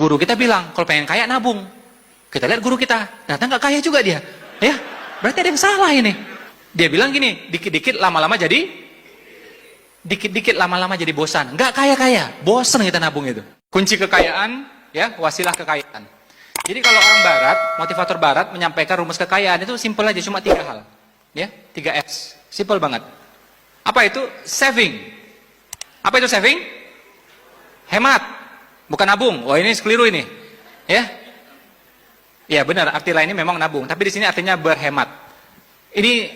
Guru kita bilang, kalau pengen kaya nabung. Kita lihat guru kita, ternyata nggak kaya juga dia. Ya, berarti ada yang salah ini. Dia bilang gini, dikit-dikit lama-lama jadi bosan. Nggak kaya-kaya, bosan kita nabung itu. Kunci kekayaan, ya, wasilah kekayaan. Jadi kalau orang barat, motivator barat menyampaikan rumus kekayaan itu simpel aja, cuma 3 hal. Ya, 3S. Simpel banget. Apa itu? Saving. Apa itu saving? Hemat. Bukan nabung. Wah, ini keliru ini. Ya. Ya, benar, arti lainnya memang nabung, tapi di sini artinya berhemat. Ini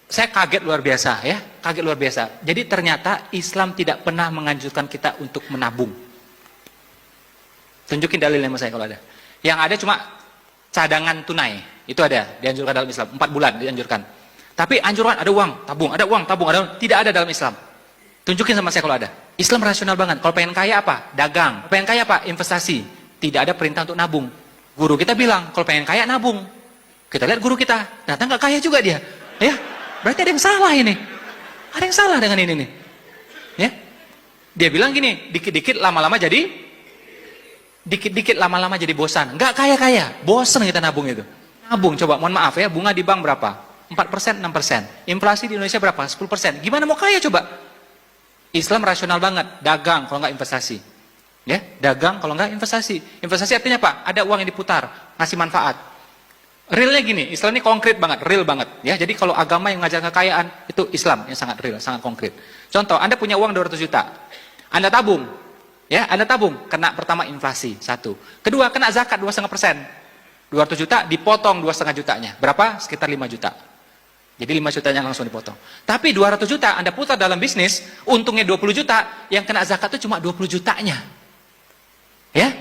saya kaget luar biasa, ya. Kaget luar biasa. Jadi ternyata Islam tidak pernah menganjurkan kita untuk menabung. Tunjukin dalilnya sama saya kalau ada. Yang ada cuma cadangan tunai. Itu ada, dianjurkan dalam Islam. 4 bulan dianjurkan. Tapi anjuran ada uang, tabung, ada uang, tabung, ada uang. Tidak ada dalam Islam. Tunjukin sama saya kalau ada. Islam rasional banget. Kalau pengen kaya apa? Dagang. Kalau pengen kaya apa? Investasi. Tidak ada perintah untuk nabung. Guru kita bilang, kalau pengen kaya nabung. Kita lihat guru kita, ternyata nggak kaya juga dia. Ya, berarti ada yang salah ini. Ada yang salah dengan ini nih. Ya, dia bilang gini, dikit-dikit lama-lama jadi bosan. Nggak kaya-kaya, bosan kita nabung itu. Nabung, coba, mohon maaf ya, bunga di bank berapa? 4%, 6%. Inflasi di Indonesia berapa? 10%. Gimana mau kaya coba? Islam rasional banget, dagang kalau nggak investasi. Ya, dagang kalau nggak investasi. Investasi artinya apa? Ada uang yang diputar, ngasih manfaat. Realnya gini, Islam ini konkret banget, real banget. Ya, jadi kalau agama yang ngajar kekayaan itu Islam yang sangat real, sangat konkret. Contoh, Anda punya uang 200 juta, Anda tabung, ya, Anda tabung, kena pertama inflasi 1, kedua kena zakat 2,5%. 200 juta dipotong 2,5 jutanya, berapa? Sekitar 5 juta. Jadi 5 jutanya langsung dipotong. Tapi 200 juta Anda putar dalam bisnis, untungnya 20 juta, yang kena zakat itu cuma 20 jutanya. Ya,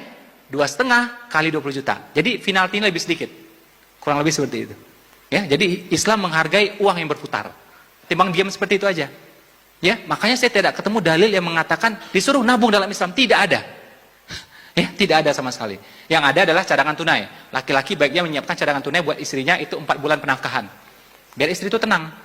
2,5 kali 20 juta. Jadi penaltinya lebih sedikit. Kurang lebih seperti itu. Ya, jadi Islam menghargai uang yang berputar. Timbang diam seperti itu aja. Ya, makanya saya tidak ketemu dalil yang mengatakan disuruh nabung dalam Islam. Tidak ada. Ya, tidak ada sama sekali. Yang ada adalah cadangan tunai. Laki-laki baiknya menyiapkan cadangan tunai buat istrinya itu 4 bulan penafkahan. Biar istri itu tenang.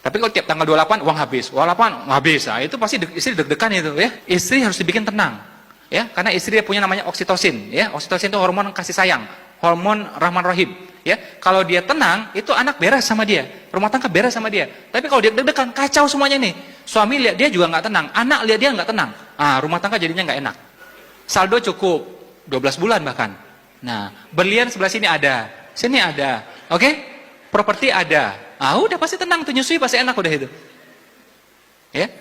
Tapi kalau tiap tanggal 28 uang habis, 28 habis. Nah, itu pasti istri deg-degan itu, ya. Istri harus dibikin tenang. Ya, karena istri dia punya namanya oksitosin, ya. Oksitosin itu hormon kasih sayang, hormon Rahman Rahim, ya. Kalau dia tenang, itu anak beres sama dia, rumah tangga beres sama dia. Tapi kalau dia deg-degan, kacau semuanya nih. Suami lihat dia juga nggak tenang, anak lihat dia nggak tenang. Rumah tangga jadinya nggak enak. Saldo cukup 12 bulan bahkan. Nah, berlian sebelah sini ada, sini ada, oke? Properti ada. Udah pasti tenang tuh, nyusui pasti enak udah itu. Ya.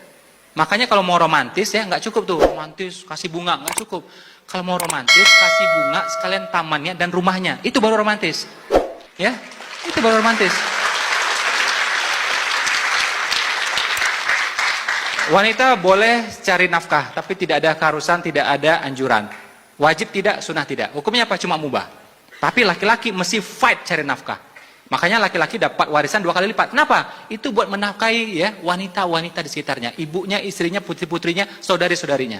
Makanya kalau mau romantis ya nggak cukup tuh romantis kasih bunga, nggak cukup. Kalau mau romantis kasih bunga sekalian tamannya dan rumahnya, itu baru romantis. Ya, itu baru romantis. Wanita boleh cari nafkah, tapi tidak ada keharusan, tidak ada anjuran. Wajib tidak, sunnah tidak. Hukumnya apa? Cuma mubah. Tapi laki-laki mesti fight cari nafkah. Makanya laki-laki dapat warisan 2 kali lipat. Kenapa? Itu buat menafkahi ya wanita-wanita di sekitarnya, ibunya, istrinya, putri-putrinya, saudari-saudarinya.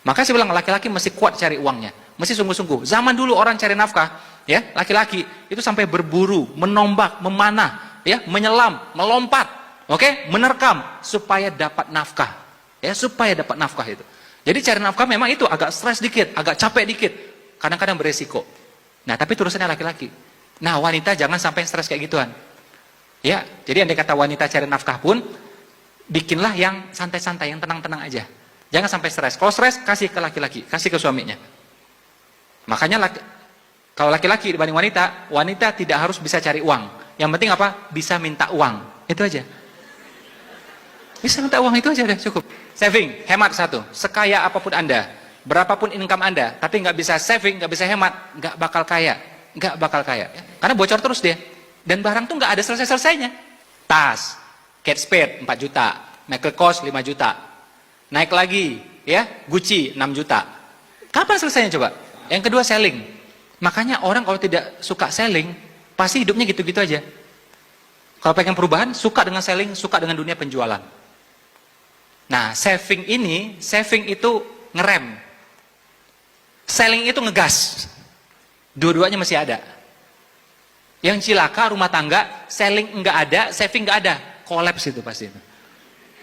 Maka saya bilang laki-laki mesti kuat cari uangnya, mesti sungguh-sungguh. Zaman dulu orang cari nafkah, ya laki-laki itu sampai berburu, menombak, memanah, ya menyelam, melompat, oke, menerkam supaya dapat nafkah, ya supaya dapat nafkah itu. Jadi cari nafkah memang itu agak stres dikit, agak capek dikit, kadang-kadang beresiko. Nah tapi terusannya laki-laki. Nah wanita jangan sampai stres kayak gituan. Ya, jadi andai kata wanita cari nafkah pun, bikinlah yang santai-santai, yang tenang-tenang aja. Jangan sampai stres. Kalau stres, kasih ke laki-laki, kasih ke suaminya. Makanya kalau laki-laki dibanding wanita, wanita tidak harus bisa cari uang. Yang penting apa? Bisa minta uang. Itu aja. Bisa minta uang itu aja udah cukup. Saving, hemat satu. Sekaya apapun Anda, berapapun income Anda, tapi nggak bisa saving, nggak bisa hemat, nggak bakal kaya. Nggak bakal kaya. Karena bocor terus dia. Dan barang tuh nggak ada selesai-selesainya. Tas, Kate Spade 4 juta, Michael Kors 5 juta. Naik lagi, ya, Gucci 6 juta. Kapan selesainya coba? Yang kedua selling. Makanya orang kalau tidak suka selling, pasti hidupnya gitu-gitu aja. Kalau pengen perubahan, suka dengan selling, suka dengan dunia penjualan. Nah, saving itu ngerem. Selling itu ngegas. Dua-duanya masih ada. Yang cilaka rumah tangga, selling enggak ada, saving enggak ada, kolaps itu pasti.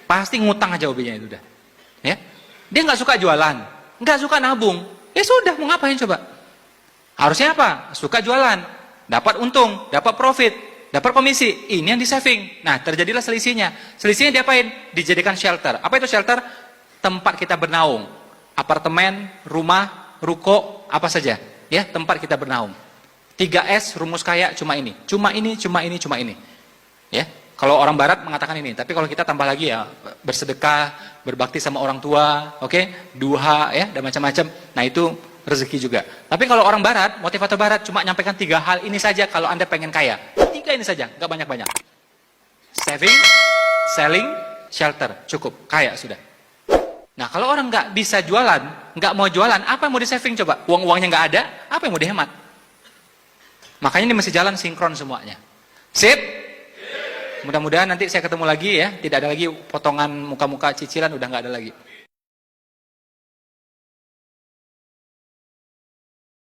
Pasti ngutang aja hobinya itu udah. Ya. Dia nggak suka jualan, nggak suka nabung, Ya sudah, mau ngapain coba? Harusnya apa? Suka jualan, dapat untung, dapat profit, dapat komisi. Ini yang di saving. Nah, terjadilah selisihnya. Selisihnya diapain? Dijadikan shelter. Apa itu shelter? Tempat kita bernaung. Apartemen, rumah, ruko, apa saja. Ya, tempat kita bernaung. 3S rumus kaya cuma ini. Cuma ini, cuma ini, cuma ini. Ya. Kalau orang barat mengatakan ini, tapi kalau kita tambah lagi ya, bersedekah, berbakti sama orang tua, oke, duha ya, dan macam-macam. Nah, itu rezeki juga. Tapi kalau orang barat, motivator barat cuma nyampaikan 3 hal ini saja kalau Anda pengen kaya. 3 ini saja, nggak banyak-banyak. Saving, selling, shelter, cukup, kaya sudah. Nah, kalau orang nggak bisa jualan, nggak mau jualan, apa yang mau di saving coba? Uang-uangnya nggak ada, apa yang mau dihemat? Makanya ini mesti jalan sinkron semuanya. Sip? Mudah-mudahan nanti saya ketemu lagi ya, tidak ada lagi potongan muka-muka cicilan, udah nggak ada lagi.